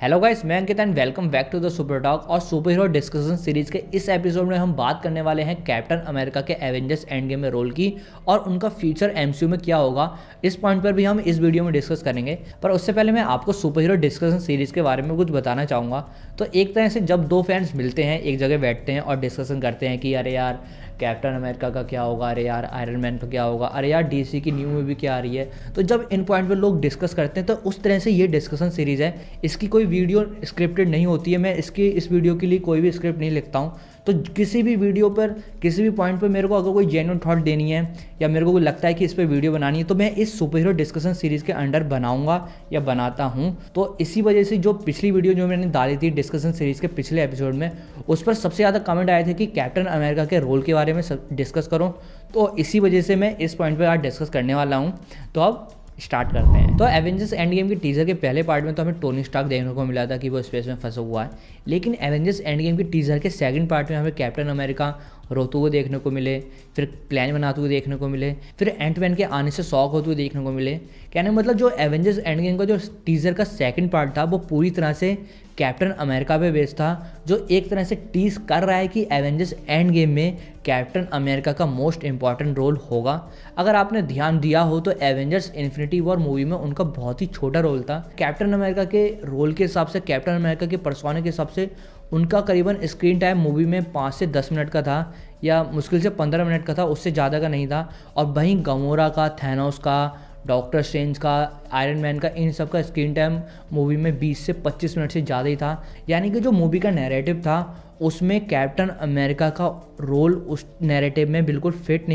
Hello guys, मैं Ankit and welcome back to the super talk. और super hero discussion series के इस episode में हम बात करने वाले हैं कैप्टन अमेरिका के एवेंजर्स एंड गेम में रोल की और उनका फ्यूचर एमसीयू में क्या होगा। इस पॉइंट पर भी हम इस वीडियो में डिस्कस करेंगे। पर उससे पहले मैं आपको सुपर हीरो डिस्कशन सीरीज के बारे में कुछ बताना चाहूँगा। तो एक तरह से जब दो फैंस मिलते हैं, एक जगह बैठते हैं और डिस्कशन करते हैं कि अरे यार कैप्टन अमेरिका का क्या होगा, अरे यार आयरन मैन का क्या होगा, अरे यार डीसी की न्यू मूवी क्या आ रही है। तो जब इन पॉइंट पे लोग डिस्कस करते हैं तो उस तरह से ये डिस्कशन सीरीज़ है। इसकी कोई वीडियो स्क्रिप्टेड नहीं होती है। मैं इस वीडियो के लिए कोई भी स्क्रिप्ट नहीं लिखता हूँ। तो किसी भी वीडियो पर किसी भी पॉइंट पर मेरे को अगर कोई जेन्युइन थॉट देनी है या मेरे को लगता है कि इस पर वीडियो बनानी है तो मैं इस सुपर हीरो डिस्कशन सीरीज़ के अंडर बनाऊंगा या बनाता हूं। तो इसी वजह से जो पिछली वीडियो जो मैंने डाली थी डिस्कशन सीरीज़ के पिछले एपिसोड में, उस पर सबसे ज़्यादा कमेंट आए थे कि कैप्टन अमेरिका के रोल के बारे में डिस्कस करो। तो इसी वजह से मैं इस पॉइंट पर आज डिस्कस करने वाला हूँ। तो अब स्टार्ट करते हैं। तो एवेंजर्स एंड गेम के टीजर के पहले पार्ट में तो हमें टोनी स्टार्क देखने को मिला था कि वो स्पेस में फंसा हुआ है। लेकिन एवेंजर्स एंड गेम के टीजर के सेकंड पार्ट में हमें कैप्टन अमेरिका रोते हुए देखने को मिले, फिर प्लान बनाते हुए देखने को मिले, फिर एंटमैन के आने से शॉक होते हुए देखने को मिले। कहने मतलब जो एवेंजर्स एंड गेम का जो टीजर का सेकंड पार्ट था वो पूरी तरह से कैप्टन अमेरिका पे बेस्ड था, जो एक तरह से टीज कर रहा है कि एवेंजर्स एंड गेम में कैप्टन अमेरिका का मोस्ट इंपॉर्टेंट रोल होगा। अगर आपने ध्यान दिया हो तो एवेंजर्स इन्फिनिटी वॉर मूवी में उनका बहुत ही छोटा रोल था। कैप्टन अमेरिका के रोल के हिसाब से, कैप्टन अमेरिका के पर्सोना के हिसाब से उनका करीबन स्क्रीन टाइम मूवी में 5 से 10 मिनट का था या मुश्किल से 15 मिनट का था, उससे ज़्यादा का नहीं था। और वहीं गमोरा का, थैनोस का, डॉक्टर स्ट्रेंज का, आयरन मैन का, इन सब का स्क्रीन टाइम मूवी में 20 से 25 मिनट से ज़्यादा ही था। यानी कि जो मूवी का नैरेटिव था उसमें कैप्टन अमेरिका का रोल उस नैरेटिव में बिल्कुल फिट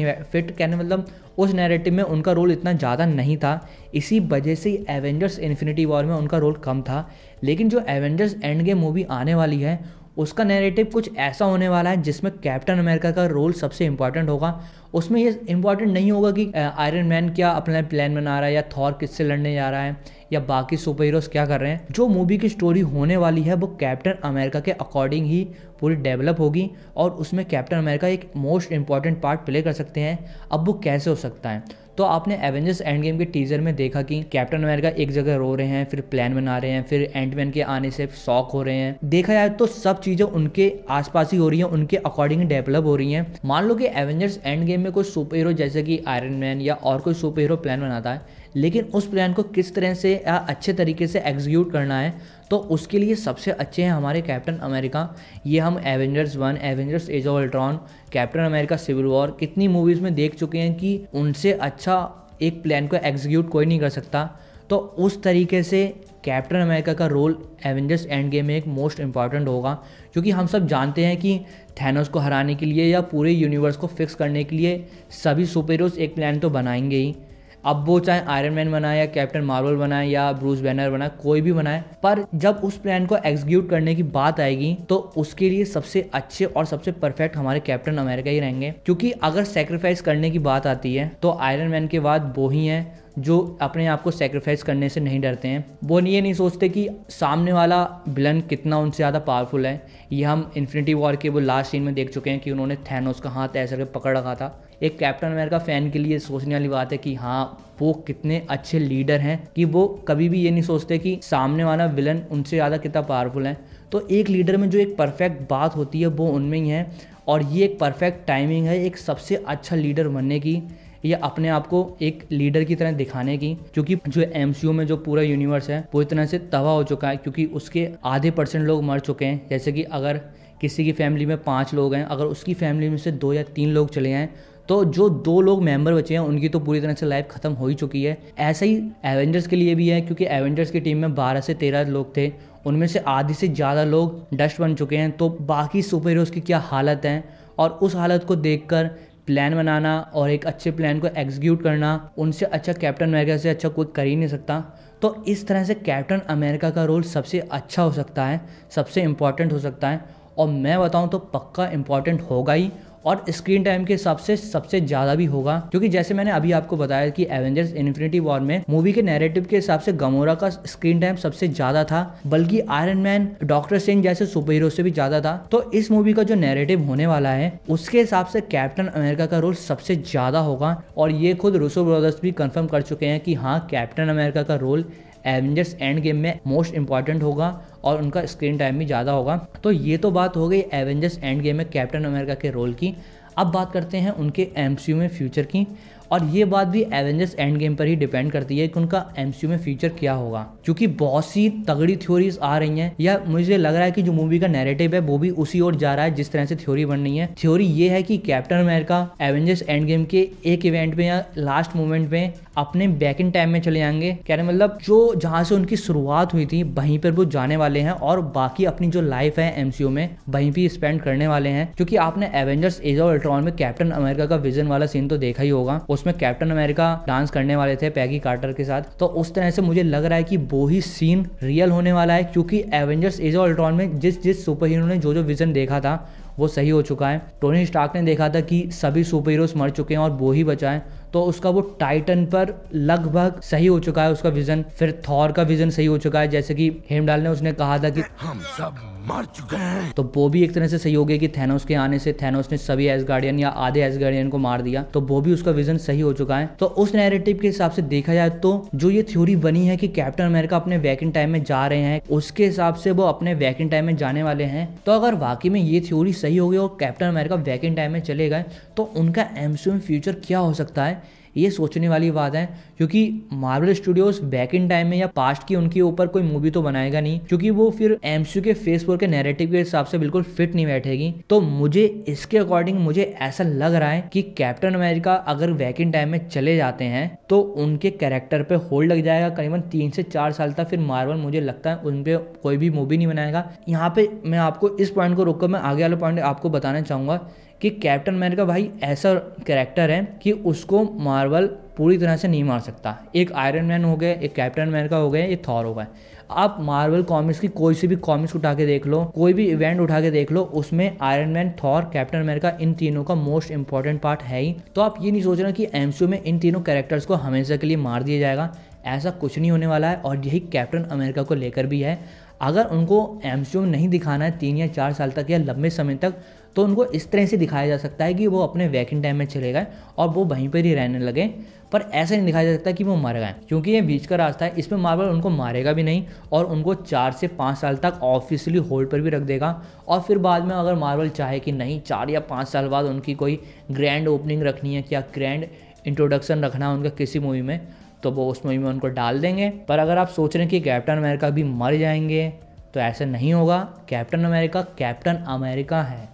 कहने मतलब उस नैरेटिव में उनका रोल इतना ज़्यादा नहीं था। इसी वजह से एवेंजर्स इन्फिनिटी वॉर में उनका रोल कम था। लेकिन जो एवेंजर्स एंड गेम मूवी आने वाली है उसका नैरेटिव कुछ ऐसा होने वाला है जिसमें कैप्टन अमेरिका का रोल सबसे इंपॉर्टेंट होगा। उसमें ये इंपॉर्टेंट नहीं होगा कि आयरन मैन क्या अपना प्लान बना रहा है या थॉर किससे लड़ने जा रहा है या बाकी सुपर हीरोज क्या कर रहे हैं। जो मूवी की स्टोरी होने वाली है वो कैप्टन अमेरिका के अकॉर्डिंग ही पूरी डेवलप होगी और उसमें कैप्टन अमेरिका एक मोस्ट इंपॉर्टेंट पार्ट प्ले कर सकते हैं। अब वो कैसे हो सकता है, तो आपने एवेंजर्स एंड गेम के टीजर में देखा कि कैप्टन अमेरिका एक जगह रो रहे हैं, फिर प्लान बना रहे हैं, फिर एंटमैन के आने से शॉक हो रहे हैं। देखा जाए तो सब चीज़ें उनके आसपास ही हो रही हैं, उनके अकॉर्डिंग डेवलप हो रही हैं। मान लो कि एवेंजर्स एंड गेम में कोई सुपर हीरो जैसे कि आयरन मैन या और कोई सुपर हीरो प्लान बनाता है, लेकिन उस प्लान को किस तरह से अच्छे तरीके से एग्जीक्यूट करना है तो उसके लिए सबसे अच्छे हैं हमारे कैप्टन अमेरिका। ये हम Avengers 1, Avengers Age of Ultron, Captain America Civil War, कितनी मूवीज़ में देख चुके हैं कि उनसे अच्छा एक प्लान को एग्जीक्यूट कोई नहीं कर सकता। तो उस तरीके से कैप्टन अमेरिका का रोल एवेंजर्स एंड गेम में एक मोस्ट इंपॉर्टेंट होगा, क्योंकि हम सब जानते हैं कि थैनोस को हराने के लिए या पूरे यूनिवर्स को फिक्स करने के लिए सभी सुपर हीरोज एक प्लान तो बनाएंगे ही। अब वो चाहे आयरन मैन बनाए या कैप्टन मार्वल बनाए या ब्रूस बैनर बनाए, कोई भी बनाए, पर जब उस प्लान को एग्जीक्यूट करने की बात आएगी तो उसके लिए सबसे अच्छे और सबसे परफेक्ट हमारे कैप्टन अमेरिका ही रहेंगे। क्योंकि अगर सेक्रीफाइस करने की बात आती है तो आयरन मैन के बाद वो ही हैं जो अपने आप को सेक्रीफाइस करने से नहीं डरते हैं। वो ये नहीं सोचते कि सामने वाला विलन कितना उनसे ज़्यादा पावरफुल है। ये हम इन्फिनिटी वॉर के वो लास्ट सीन में देख चुके हैं कि उन्होंने थैनोस का हाथ ऐसे करके पकड़ रखा था। एक कैप्टन अमेरिका फ़ैन के लिए सोचने वाली बात है कि हाँ वो कितने अच्छे लीडर हैं कि वो कभी भी ये नहीं सोचते कि सामने वाला विलन उनसे ज़्यादा कितना पावरफुल है। तो एक लीडर में जो एक परफेक्ट बात होती है वो उनमें ही है, और ये एक परफेक्ट टाइमिंग है एक सबसे अच्छा लीडर बनने की या अपने आप को एक लीडर की तरह दिखाने की। क्योंकि जो एमसीयू में जो पूरा यूनिवर्स है पूरी तरह से तबाह हो चुका है, क्योंकि उसके आधे % लोग मर चुके हैं। जैसे कि अगर किसी की फैमिली में 5 लोग हैं, अगर उसकी फैमिली में से 2 या 3 लोग चले जाएँ तो जो 2 लोग मेंबर बचे हैं उनकी तो पूरी तरह से लाइफ खत्म हो ही चुकी है। ऐसा ही एवेंजर्स के लिए भी है, क्योंकि एवेंजर्स की टीम में 12 से 13 लोग थे, उनमें से आधी से ज़्यादा लोग डस्ट बन चुके हैं। तो बाकी सुपर हीरोज़ की क्या हालत है, और उस हालत को देखकर प्लान बनाना और एक अच्छे प्लान को एग्जीक्यूट करना, उनसे अच्छा कैप्टन अमेरिका से अच्छा कोई कर ही नहीं सकता। तो इस तरह से कैप्टन अमेरिका का रोल सबसे अच्छा हो सकता है, सबसे इम्पॉर्टेंट हो सकता है, और मैं बताऊं तो पक्का इम्पॉर्टेंट होगा ही, और स्क्रीन टाइम के हिसाब से सबसे ज़्यादा भी होगा। क्योंकि जैसे मैंने अभी आपको बताया कि एवेंजर्स इन्फिनिटी वॉर में मूवी के नैरेटिव के हिसाब से गमोरा का स्क्रीन टाइम सबसे ज़्यादा था, बल्कि आयरन मैन, डॉक्टर स्ट्रेंज जैसे सुपर हीरो से भी ज़्यादा था। तो इस मूवी का जो नैरेटिव होने वाला है उसके हिसाब से कैप्टन अमेरिका का रोल सबसे ज़्यादा होगा, और ये खुद रूसो ब्रदर्स भी कंफर्म कर चुके हैं कि हाँ कैप्टन अमेरिका का रोल एवेंजर्स एंड गेम में मोस्ट इंपॉर्टेंट होगा और उनका स्क्रीन टाइम भी ज़्यादा होगा। तो ये तो बात हो गई एवेंजर्स एंड गेम में कैप्टन अमेरिका के रोल की। अब बात करते हैं उनके एमसीयू में फ्यूचर की, और ये बात भी एवेंजर्स एंड गेम पर ही डिपेंड करती है कि उनका एमसीयू में फ्यूचर क्या होगा, क्योंकि बहुत सी तगड़ी थ्योरीज आ रही हैं, या मुझे लग रहा है कि जो मूवी का नैरेटिव है वो भी उसी ओर जा रहा है जिस तरह से थ्योरी बन रही है। थ्योरी ये है कि captain America Avengers end game के एक इवेंट में या लास्ट मोमेंट में अपने बैक इन टाइम में चले जाएंगे। कहने मतलब जो जहाँ से उनकी शुरुआत हुई थी वहीं पर वो जाने वाले हैं और बाकी अपनी जो लाइफ है एमसीयू में वहीं भी स्पेंड करने वाले हैं। क्योंकि आपने एवेंजर्स एज ऑफ अल्ट्रॉन में कैप्टन अमेरिका का विजन वाला सीन तो देखा ही होगा, उसमें कैप्टन अमेरिका डांस करने वाले थे पैगी कार्टर के साथ। तो उस तरह से मुझे लग रहा है कि वो ही सीन रियल होने वाला है, क्योंकि एवेंजर्स एज ऑफ अल्ट्रॉन में जिस सुपर हीरो ने जो विजन देखा था वो सही हो चुका है। टोनी स्टार्क ने देखा था कि सभी सुपर हीरोज मर चुके हैं और वो ही बचा है, तो उसका वो टाइटन पर लगभग सही हो चुका है उसका विजन। फिर थॉर का विजन सही हो चुका है, जैसे कि हेमडाल ने उसने कहा था कि हम सब मर चुके हैं, तो वो भी एक तरह से सही हो गया कि थैनोस के आने से थैनोस ने सभी एसगार्डियन या आधे एसगार्डियन को मार दिया, तो वो भी उसका विजन सही हो चुका है। तो उस नैरेटिव के हिसाब से देखा जाए तो जो ये थ्योरी बनी है कि कैप्टन अमेरिका अपने वैकेंट टाइम में जा रहे हैं, उसके हिसाब से वो अपने वैकेंट टाइम में जाने वाले हैं। तो अगर वाकई में ये थ्योरी सही हो गई और कैप्टन अमेरिका वैकेंट टाइम में चले गए तो उनका एमसीयू में फ्यूचर क्या हो सकता है, ये सोचने वाली बात है। क्योंकि Marvel studios back in time में या पास्ट की उनके ऊपर कोई मूवी तो बनाएगा नहीं, क्योंकि वो फिर एमसीयू के फेज 4 के नैरेटिव के हिसाब से बिल्कुल फिट नहीं बैठेगी। तो मुझे इसके अकॉर्डिंग मुझे ऐसा लग रहा है कि कैप्टन अमेरिका अगर बैक इन टाइम में चले जाते हैं तो उनके कैरेक्टर पे होल्ड लग जाएगा करीबन 3 से 4 साल तक। फिर मार्वल मुझे लगता है उन पे कोई भी मूवी नहीं बनाएगा। यहाँ पे मैं आपको इस पॉइंट को रोककर मैं आगे वाला पॉइंट आपको बताना चाहूंगा कि कैप्टन अमेरिका भाई ऐसा कैरेक्टर है कि उसको मार्वल पूरी तरह से नहीं मार सकता। एक आयरन मैन हो गए, एक कैप्टन अमेरिका हो गए, एक थॉर हो गए। आप मार्वल कॉमिक्स की कोई सी भी कॉमिक्स उठा के देख लो, कोई भी इवेंट उठा के देख लो, उसमें Iron Man, Thor, Captain America इन तीनों का मोस्ट इंपॉर्टेंट पार्ट है ही। तो आप ये नहीं सोच रहे कि एमसीयू में इन तीनों कैरेक्टर्स को हमेशा के लिए मार दिया जाएगा, ऐसा कुछ नहीं होने वाला है। और यही कैप्टन अमेरिका को लेकर भी है। अगर उनको एमसीयू में नहीं दिखाना है 3 या 4 साल तक या लंबे समय तक, तो उनको इस तरह से दिखाया जा सकता है कि वो अपने वैकेंट टाइम में चले गए और वो वहीं पर ही रहने लगे। पर ऐसा नहीं दिखाया जा सकता कि वो मर गए, क्योंकि ये बीच का रास्ता है। इसमें मार्वल उनको मारेगा भी नहीं और उनको 4 से 5 साल तक ऑफिशियली होल्ड पर भी रख देगा। और फिर बाद में अगर मार्वल चाहे कि नहीं 4 या 5 साल बाद उनकी कोई ग्रैंड ओपनिंग रखनी है या ग्रैंड इंट्रोडक्शन रखना है उनका किसी मूवी में, तो वो उस मूवी में उनको डाल देंगे। पर अगर आप सोच रहे हैं कि कैप्टन अमेरिका भी मर जाएंगे, तो ऐसा नहीं होगा। कैप्टन अमेरिका है,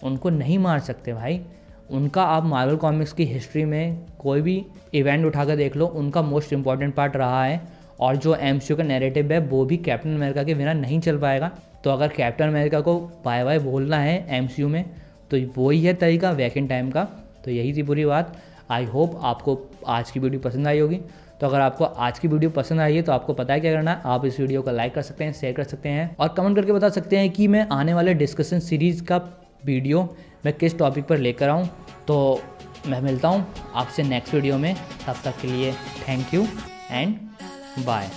उनको नहीं मार सकते भाई। उनका आप मार्वल कॉमिक्स की हिस्ट्री में कोई भी इवेंट उठाकर देख लो, उनका मोस्ट इंपॉर्टेंट पार्ट रहा है। और जो एमसीयू का नैरेटिव है वो भी कैप्टन अमेरिका के बिना नहीं चल पाएगा। तो अगर कैप्टन अमेरिका को बाय बाय बोलना है एमसीयू में, तो वही है तरीका वैकेंट टाइम का। तो यही थी पूरी बात। आई होप आपको आज की वीडियो पसंद आई होगी। तो अगर आपको आज की वीडियो पसंद आई है तो आपको पता है क्या करना है। आप इस वीडियो को लाइक कर सकते हैं, शेयर कर सकते हैं और कमेंट करके बता सकते हैं कि मैं आने वाले डिस्कशन सीरीज़ का वीडियो मैं किस टॉपिक पर लेकर आऊँ। तो मैं मिलता हूँ आपसे नेक्स्ट वीडियो में। तब तक के लिए थैंक यू एंड बाय।